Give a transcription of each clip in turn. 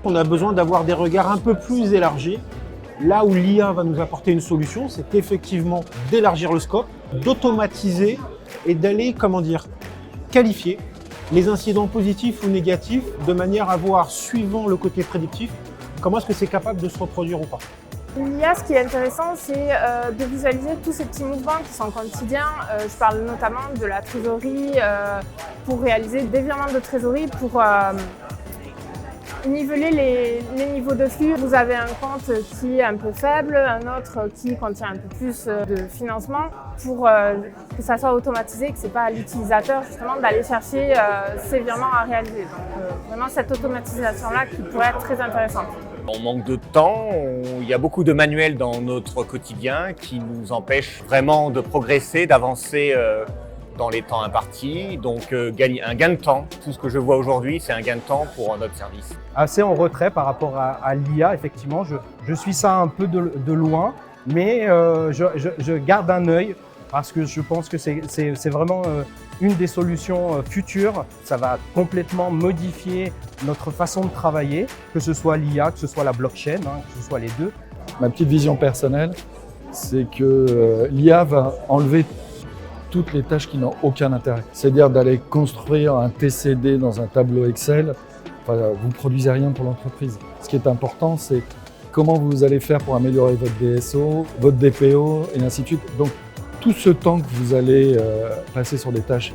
qu'on a besoin d'avoir des regards un peu plus élargis. Là où l'IA va nous apporter une solution, c'est effectivement d'élargir le scope, d'automatiser et d'aller, qualifier les incidents positifs ou négatifs de manière à voir, suivant le côté prédictif, comment est-ce que c'est capable de se reproduire ou pas. L'IA, ce qui est intéressant, c'est de visualiser tous ces petits mouvements qui sont quotidiens. Je parle notamment de la trésorerie, pour réaliser des virements de trésorerie, pour niveler les niveaux de flux. Vous avez un compte qui est un peu faible, un autre qui contient un peu plus de financement, pour que ça soit automatisé, que ce n'est pas à l'utilisateur justement d'aller chercher ces virements à réaliser. Donc vraiment cette automatisation-là qui pourrait être très intéressante. On manque de temps, il y a beaucoup de manuels dans notre quotidien qui nous empêchent vraiment de progresser, d'avancer dans les temps impartis. Donc un gain de temps, tout ce que je vois aujourd'hui, c'est un gain de temps pour notre service. Assez en retrait par rapport à l'IA, effectivement. Je suis ça un peu de loin, mais je garde un œil parce que je pense que c'est vraiment une des solutions futures. Ça va complètement modifier notre façon de travailler, que ce soit l'IA, que ce soit la blockchain, que ce soit les deux. Ma petite vision personnelle, c'est que l'IA va enlever toutes les tâches qui n'ont aucun intérêt. C'est-à-dire d'aller construire un TCD dans un tableau Excel, vous ne produisez rien pour l'entreprise. Ce qui est important, c'est comment vous allez faire pour améliorer votre DSO, votre DPO et ainsi de suite. Donc, tout ce temps que vous allez passer sur des tâches,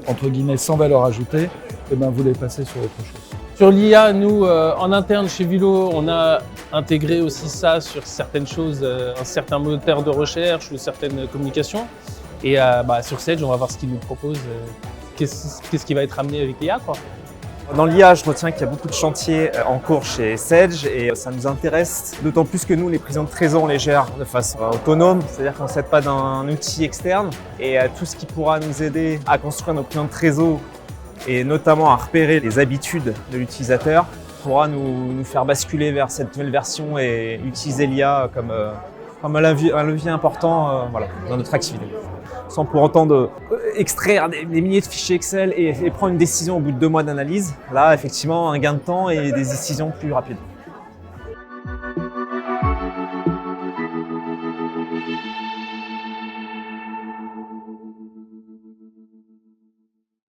entre guillemets, sans valeur ajoutée, vous les passez sur autre chose. Sur l'IA, nous, en interne chez Vilo, on a intégré aussi ça sur certaines choses, un certain moteur de recherche ou certaines communications. Et sur Sedge, on va voir ce qu'ils nous proposent, qu'est-ce qui va être amené avec l'IA, quoi. Dans l'IA, je retiens qu'il y a beaucoup de chantiers en cours chez Sedge et ça nous intéresse, d'autant plus que nous, les prises de trésor, on les gère de façon autonome, c'est-à-dire qu'on ne s'aide pas d'un outil externe et tout ce qui pourra nous aider à construire nos prises de trésor et notamment à repérer les habitudes de l'utilisateur pourra nous faire basculer vers cette nouvelle version et utiliser l'IA comme un levier important dans notre activité. Sans pour autant extraire des milliers de fichiers Excel et prendre une décision au bout de 2 mois d'analyse. Là, effectivement, un gain de temps et des décisions plus rapides.